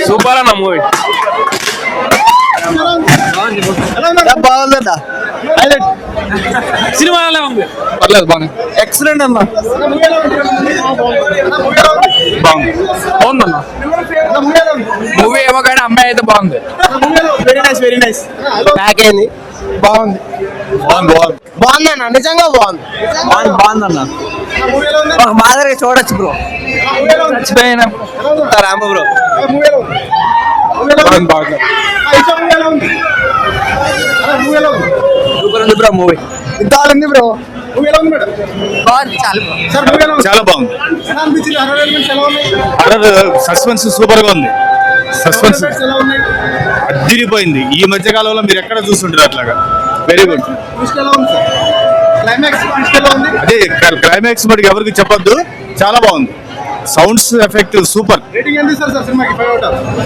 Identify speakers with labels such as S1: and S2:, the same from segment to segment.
S1: Super అన్న movie.
S2: బాగుందన్నా,
S1: cinema ఎలా ఉంది? పర్లేదు, బాగుంది.
S2: ఎక్సలెంట్ అన్న,
S1: బాగుందన్న మూవీ. ఏమో కానీ అమ్మాయి అయితే బాగుంది.
S2: Very nice, very nice. Pack అయింది, బాగుంది, బాగుందన్న, నిజంగా బాగుందన్న. మాదిరిగా చూడొచ్చు బ్రో.
S1: మర్చిపోయినా
S2: రామ బ్రో.
S1: సూపర్ ఉంది బ్రో మూవీ.
S2: ఇంత ఉంది బ్రో.
S3: చాలా బాగుంది. సస్పెన్స్ సూపర్ గా ఉంది. సస్పెన్స్ అదిరిపోయింది. ఈ మధ్య కాలంలో మీరు ఎక్కడ చూస్తుంటారు అట్లాగా. Very good. అదే క్లైమాక్స్ మటుకు ఎవరికి చెప్పొద్దు, చాలా బాగుంది. Sounds effect super.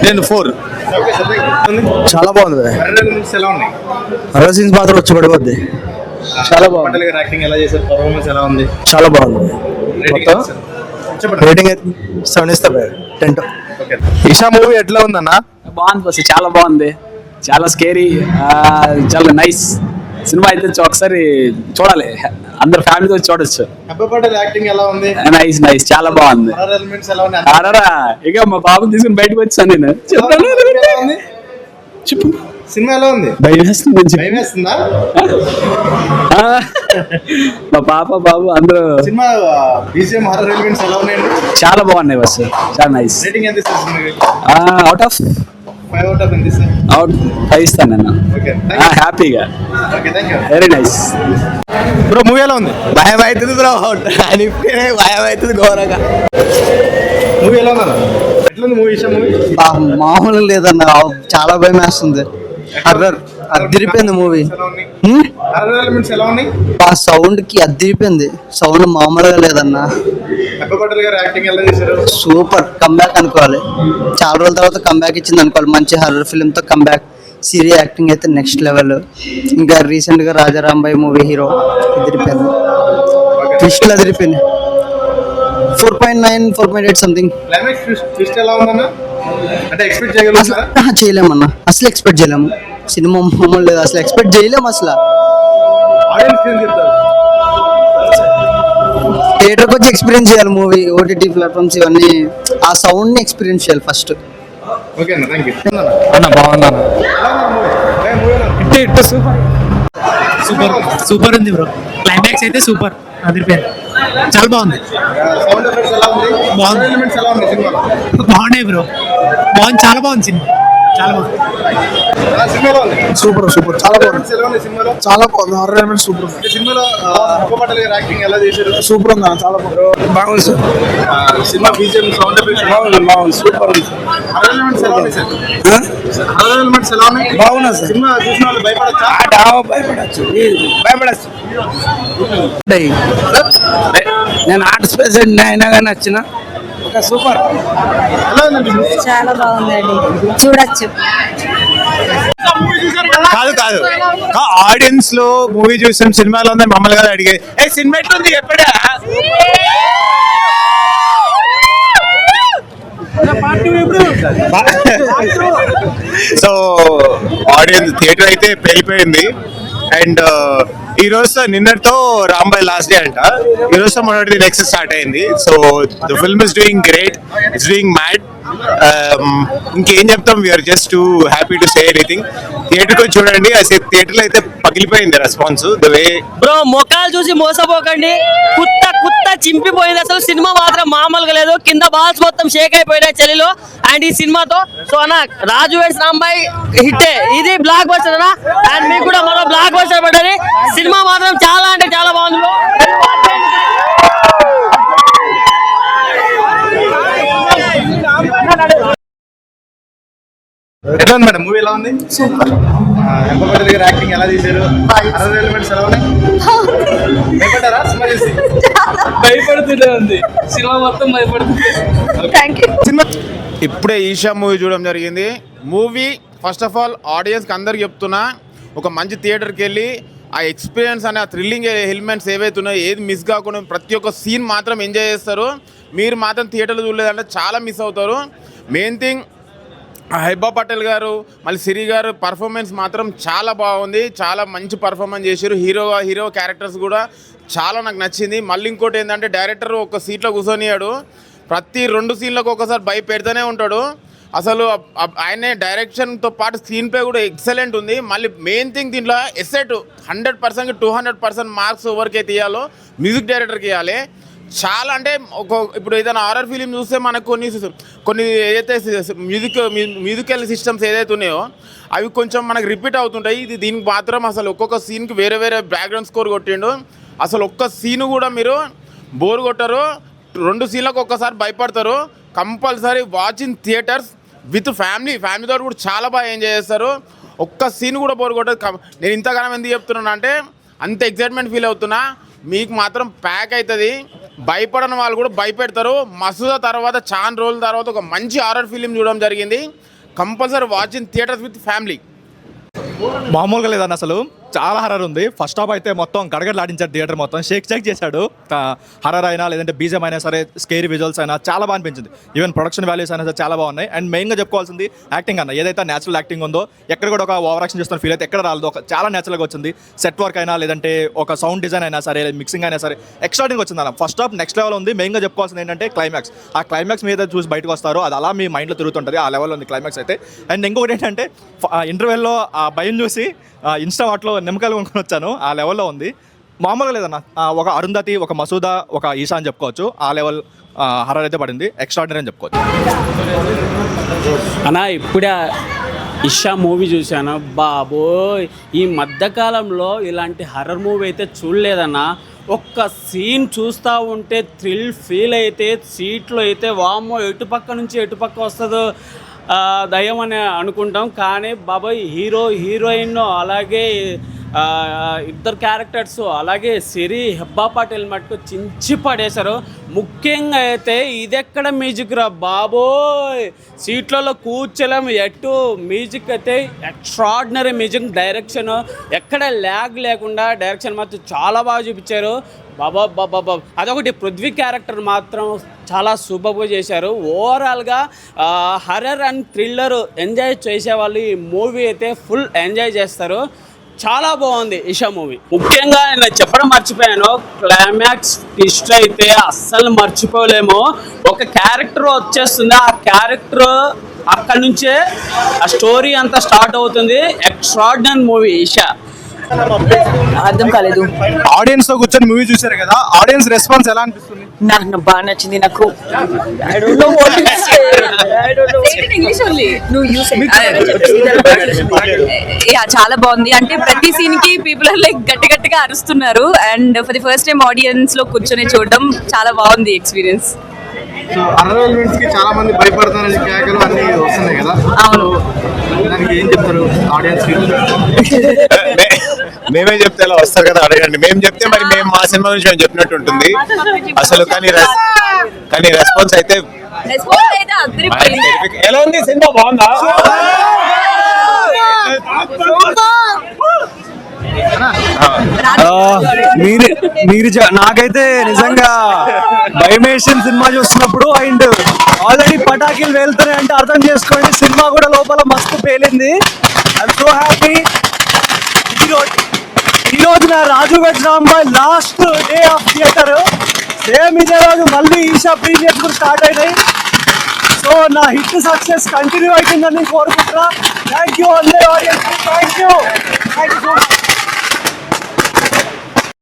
S3: నేను 4.
S2: చాలా బాగుంది. హర్రర్ సీన్స్ మాత్రం వచ్చి పడిపోద్ది. చాలా బాగుంది.
S3: యాక్టింగ్ ఎలా చేశారు, పర్ఫార్మెన్స్ ఎలా ఉంది?
S2: చాలా బాగుంది. రేటింగ్ అయితే 7 ఇస్తా. 10.
S3: ఇషా మూవీ ఎట్లా ఉందన్న?
S1: బాగుంది బస్, చాలా బాగుంది. చాలా స్కేరీ, చాలా నైస్ సినిమా అయితే. ఒకసారి చూడాలి, అందరు ఫ్యామిలీతో చూడొచ్చు.
S3: యాక్టింగ్ ఎలా ఉంది?
S1: నైస్ నైస్, చాలా బాగుంది. అరరా ఇక మా బాబుని తీసుకుని బయటకు వచ్చాను నేను. చెప్పు,
S3: సినిమా ఎలా ఉంది?
S1: భయం వేస్తుంది.
S3: భయమేస్తుందా?
S1: మా పాప బాబు అందరూ.
S3: సినిమా బీజిఎం హారర్ ఎలిమెంట్స్ ఎలా ఉన్నాయండి?
S1: చాలా బాగున్నాయి బస్, చాలా నైస్.
S3: రేటింగ్ ఎంత ఇస్తారు సినిమాకి?
S1: అవుట్ ఆఫ్
S3: 5 ఎంత ఇస్తారు?
S1: అవుట్ 5 ఇస్తాను నేను.
S3: ఓకే,
S1: హ్యాపీగా.
S3: Okay, thank you.
S1: Very nice.
S3: Bro movie ఎలా ఉంది?
S2: భయం అవుతుంది బ్రో, భయం అవుతుంది ఘోరంగా.
S3: మూవీ ఎలా ఉందన్న? ఎట్లుంది మూవీ? ఇషా మూవీ
S2: మామూలు లేదన్న, చాలా భయం వేస్తుంది. హర్రర్ అద్దరిపోయింది మూవీ.
S3: హారర్ ఎలిమెంట్స్ ఎలా ఉన్నాయి?
S2: ఆ సౌండ్ కి అద్దరిపోయింది. సౌండ్ మామూలుగా లేదన్న.
S3: పట్టల్ గారు యాక్టింగ్ ఎలా చేశారు?
S2: సూపర్. కంబ్యాక్ అనుకోవాలి, చాలా రోజుల తర్వాత కంబ్యాక్ ఇచ్చింది అనుకోవాలి. మంచి హర్రర్ ఫిల్మ్ తో కంబ్యాక్. సిరి యాక్టింగ్ అయితే నెక్స్ట్ లెవెల్. ఇంకా రీసెంట్ గా రాజారాంబాయి మూవీ హీరో ఎదిరిపోయింది. ట్విస్ట్లు అదిరిపోయింది. 4.9, 4.8 సంథింగ్.
S3: క్లైమాక్స్ ట్విస్ట్ ఎలా ఉందన్న? అంటే ఎక్స్పెక్ట్ చేయగలుగుతారా?
S2: చేయలేమన్నా, అసలు ఎక్స్పెక్ట్ చేయలేము. సినిమా మామూలు లేదు, అసలు ఎక్స్పెక్ట్ చేయలేము. అసలు
S3: ఆడియన్స్ ఏం చెప్తారు?
S2: థియేటర్కి వచ్చి ఎక్స్పీరియన్స్ చేయాలి మూవీ. ఓటీటీ ప్లాట్ఫామ్స్ ఇవన్నీ ఆ సౌండ్ ని ఎక్స్పీరియన్స్ చేయాలి ఫస్ట్.
S3: ఓకే అన్న, థ్యాంక్ యూ.
S1: అన్న బాగుందన్న. సూపర్ సూపర్ ఉంది బ్రో. క్లైమాక్స్ అయితే సూపర్ అదిరిపోయింది, చాలా బాగుంది.
S3: సౌండ్ ఎఫెక్ట్స్ ఎలా ఉంది?
S1: బాగుంది.
S3: ఎలిమెంట్స్ ఎలా ఉన్నాయి సినిమాలో?
S1: బాగున్నాయి బ్రో, బాగుంది, చాలా బాగుంది సినిమా, చాలా బాగుంది.
S3: సినిమాలో ఉంది
S2: సూపర్ సూపర్, చాలా బాగుంది.
S3: ఎలా ఉంది సినిమాలో?
S2: చాలా బాగుంది. హర్రర్ ఎలిమెంట్ సూపర్ ఉంది.
S3: సినిమాలో పట్టల్ గారు యాక్టింగ్ ఎలా చేశారు?
S2: సూపర్ ఉంది, చాలా బాగుంది sir.
S3: Cinema BGM sound effects
S2: బాగుంది, సూపర్ ఉంది.
S3: హారర్ ఎలిమెంట్స్ ఎలా ఉన్నాయి సార్? హారర్ ఎలిమెంట్స్ ఎలా ఉన్నాయి?
S2: బాగున్నా సార్.
S3: సినిమా చూసిన వాళ్ళు భయపడచ్చా?
S2: భయపడచ్చు. నేను ఆర్ట్స్ ప్రెసిడెంట్ అయినా కానీ వచ్చిన సూపర్.
S3: ఎలా ఉందండి?
S4: చాలా బాగుందండి, చూడొచ్చు.
S3: కాదు కాదు, ఆడియన్స్ లో మూవీ చూసాం, సినిమాలో ఉందని మమ్మల్ని కదా అడిగేది. సినిమా ఎట్లుంది ఎప్పుడా? సో ఆడియన్స్ థియేటర్ అయితే పెరిగిపోయింది. అండ్ ఈ రోజు నిన్నటితో రాంబాయ్ లాస్ట్ డే అంట. ఈ రోజు మొదటి నెక్స్ట్ స్టార్ట్ అయింది. So the film is doing great, it's doing mad. ఇంకేం చెప్తాం, we're just too happy to say anything. Theatre వచ్చి చూడండి, అసలు థియేటర్ లో అయితే పగిలిపోయింది రెస్పాన్స్. ద వే
S5: బ్రో, మొక్కలు చూసి మోసపోకండి, కుత్త కుత్త చింపిపోయింది. అసలు సినిమా మాత్రం మామూలుగా లేదు. కింద బాల్స్ మొత్తం షేక్ అయిపోయినాయి చలిలో. అండ్ ఈ సినిమాతో సో అన్న రాజు వెడ్స్ రాంబాయ్ హిట్టే, ఇది బ్లాక్ బస్టర్ అన్న. అండ్ మీకు కూడా మరో బ్లాక్ బస్టర్ పడ్డది. సినిమా మాత్రం చాలా అంటే చాలా బాగుంది బ్రో.
S3: ఎట్లా ఉంది మేడం మూవీ? ఎలా ఉంది? సూపర్. పట్టల్ గారు యాక్టింగ్ ఎలా చేశారు? హారర్ ఎలిమెంట్స్ ఎలా ఉన్నాయి? భయపడ్డారా సినిమా చూసి?
S1: భయపడుతూనే ఉంది సినిమా మొత్తం, భయపడుతుంది.
S3: సినిమా
S6: ఇప్పుడే ఈషా మూవీ చూడడం జరిగింది. మూవీ ఫస్ట్ ఆఫ్ ఆల్ ఆడియన్స్కి అందరికి చెప్తున్నా, ఒక మంచి థియేటర్కి వెళ్ళి ఆ ఎక్స్పీరియన్స్ అనే ఆ థ్రిల్లింగ్ ఎలిమెంట్స్ ఏవైతే ఉన్నాయో ఏది మిస్ కాకుండా ప్రతి ఒక్క సీన్ మాత్రం ఎంజాయ్ చేస్తారు. మీరు మాత్రం థియేటర్లో చూడలేదంటే చాలా మిస్ అవుతారు. మెయిన్ థింగ్ హైబా పటేల్ గారు మళ్ళీ సిరి గారు పర్ఫార్మెన్స్ మాత్రం చాలా బాగుంది. చాలా మంచి పర్ఫార్మెన్స్ చేశారు. హీరో క్యారెక్టర్స్ కూడా చాలా నాకు నచ్చింది. మళ్ళీ ఇంకోటి ఏంటంటే డైరెక్టర్ ఒక సీట్లో కూర్చొనియాడు, ప్రతి 2 సీన్లకు ఒకసారి భయపెడుతూనే ఉంటాడు. అసలు ఆయనే డైరెక్షన్తో పాటు స్క్రీన్ ప్లే కూడా ఎక్సలెంట్ ఉంది. మళ్ళీ మెయిన్ థింగ్ దీంట్లో ఎసెట్ 100%కి 200% మార్క్స్ ఎవరికైతే తీయాలో మ్యూజిక్ డైరెక్టర్కి ఇవ్వాలి. చాలా అంటే ఇప్పుడు ఏదైనా హారర్ ఫిలిం చూస్తే మనకు కొన్ని ఏదైతే మ్యూజికల్ సిస్టమ్స్ ఏదైతే ఉన్నాయో అవి కొంచెం మనకు రిపీట్ అవుతుంటాయి. దీనికి మాత్రం అసలు ఒక్కొక్క సీన్కి వేరే బ్యాక్గ్రౌండ్ స్కోర్ కొట్టిండు. అసలు ఒక్క సీను కూడా మీరు బోర్ కొట్టరు. 2 సీన్లకు ఒక్కసారి భయపడతారు. Compulsory watch in theatres with ఫ్యామిలీతో కూడా చాలా బాగా ఎంజాయ్ చేస్తారు. ఒక్క సీన్ కూడా బోర్ కొట్టదు. నేను ఇంతగానం ఎందుకు చెప్తున్నాను అంటే అంత ఎగ్జైట్మెంట్ ఫీల్ అవుతున్నా. మీకు మాత్రం ప్యాక్ అవుతుంది. భయపడని వాళ్ళు కూడా భయపెడతారు. మసూదా తర్వాత చాలా రోజుల తర్వాత ఒక మంచి హారర్ ఫిలిం చూడడం జరిగింది. Compulsory watch in theatres with family.
S7: మామూలుగా లేదన్న, అసలు చాలా హర్రర్ ఉంది. ఫస్ట్ హాఫ్ అయితే మొత్తం గడగడలాడించాడు థియేటర్ మొత్తం, షేక్ చేశాడు. హర్రర్ అయినా లేదంటే బీజం అయినా సరే, స్కేరీ విజువల్స్ అయినా చాలా బాగా అనిపించింది. ఈవెన్ ప్రొడక్షన్ వాల్యూస్ అయినా సరే చాలా బాగున్నాయి. అండ్ మెయిన్గా చెప్పుకోవాల్సింది యాక్టింగ్ అన్న. ఏదైతే నేచురల్ యాక్టింగ్ ఉందో ఎక్కడ కూడా ఒక ఓవర్ యాక్షన్ చేస్తున్న ఫీల్ అయితే ఎక్కడ రాలేదు. చాలా నేచురల్గా వచ్చింది. సెట్ వర్క్ అయినా లేదంటే ఒక సౌండ్ డిజైన్ అయినా సరే, మిక్సింగ్ అయినా సరే ఎక్స్ట్రాడింగ్ వచ్చింది అన్న. ఫస్ట్ హాఫ్ నెక్స్ట్ లెవెల్ ఉంది. మెయిన్గా చెప్పుకోవాల్సింది ఏంటంటే క్లైమాక్స్. ఆ క్లైమాక్స్ మీద చూసి బయటకు వస్తారు, అది అలా మీ మైండ్లో తిరుగుతుంటుంది. ఆ లెవెల్లో ఉంది క్లైమాక్స్ అయితే. అండ్ ఇంకొకటి ఏంటంటే ఇంటర్వెల్లో ఆ భయం చూసి ఇన్స్టా వాటిలో నిమ్మకాయలు కొనుక్కొని వచ్చాను. ఆ లెవెల్లో ఉంది. మామూలుగా లేదన్న. ఒక అరుంధతి, ఒక మసూదా, ఒక ఈశా అని చెప్పుకోవచ్చు. ఆ లెవెల్ హర్రర్ అయితే పడింది. ఎక్స్ట్రాడినరీ అని చెప్పుకోవచ్చు
S8: అన్నా. ఇప్పుడే ఇషా మూవీ చూశాను. బాబోయ్, ఈ మధ్యకాలంలో ఇలాంటి హర్రర్ మూవీ అయితే చూడలేదన్నా. ఒక్క సీన్ చూస్తూ ఉంటే థ్రిల్ ఫీల్ అయితే సీట్లో అయితే వామ్మో ఎటుపక్క నుంచి ఎటుపక్క వస్తుందో దయ్యం అని అనుకుంటాం. కానీ బాబాయ్ హీరోయిన్ అలాగే ఇద్దరు క్యారెక్టర్స్ అలాగే సిరి హెబ్బా పటేల్ మట్టుకు చించి పడేశారు. ముఖ్యంగా అయితే ఇదెక్కడ మ్యూజిక్ రా బాబోయ్, సీట్లలో కూర్చోలేము. ఎటు మ్యూజిక్ అయితే ఎక్స్ట్రాడినరీ మ్యూజిక్. డైరెక్షన్ ఎక్కడ ల్యాగ్ లేకుండా డైరెక్షన్ మాత్రం చాలా బాగా చూపించారు. బాబా అదొకటి. పృథ్వీ క్యారెక్టర్ మాత్రం చాలా సూపర్గా చేశారు. ఓవరాల్గా హర్రర్ అండ్ థ్రిల్లర్ ఎంజాయ్ చేసేవాళ్ళు ఈ మూవీ అయితే ఫుల్ ఎంజాయ్ చేస్తారు. చాలా బాగుంది ఇషా మూవీ. ముఖ్యంగా నేను చెప్పడం మర్చిపోయాను, క్లైమాక్స్ ట్విస్ట్ అయితే అస్సలు మర్చిపోలేము. ఒక క్యారెక్టర్ వచ్చేస్తుంది, ఆ క్యారెక్టర్ అక్కడి నుంచే ఆ స్టోరీ అంతా స్టార్ట్ అవుతుంది. Extraordinary movie Isha.
S9: అర్థం కాలేదు.
S7: ఆడియన్స్ తో కూర్చొని మూవీ చూసారు కదా, ఆడియన్స్ రెస్పాన్స్ ఎలా అనిపిస్తుంది?
S9: నాకు బాగా నచ్చింది. నాకు చాలా బాగుంది. అంటే ప్రతి సీన్ కి పీపుల్ ఆర్ లైక్ గట్టిగా అరుస్తున్నారు. And for the first time audience లో కూర్చొని చూడడం చాలా బాగుంది ఎక్స్పీరియన్స్.
S7: చాలా మంది భయపడతారని కేకలు అన్ని వస్తున్నాయి కదా.
S9: అవును.
S7: దానికి ఏం చెప్తారు ఆడియన్స్?
S3: మేమే చెప్తే అలా వస్తారు కదా, అడగండి. మేము చెప్తే మరి మేము మా సినిమా గురించి మేము చెప్పినట్టు ఉంటుంది అసలు. కానీ రెస్పాన్స్ అయితే ఎలా ఉంది? సినిమా బాగుందా?
S10: నాకైతే నిజంగా భయమేషన్ సినిమా చూస్తున్నప్పుడు. అండ్ ఆల్రెడీ పటాకీలు వెళ్తున్నాయి అంటే అర్థం చేసుకోండి, సినిమా కూడా లోపల మస్తు పేలింది. I'm so happy. ఈ రోజున Raju weds Rambai last day of theatre. Same ఇదే రోజు మళ్ళీ ఈషా ప్రీమియర్స్ కూడా స్టార్ట్ అయినాయి. సో నా హిట్ సక్సెస్ కంటిన్యూ అవుతుందని కోరుకుంటున్నా. థ్యాంక్ యూ అందరూ audience. Thank you so much.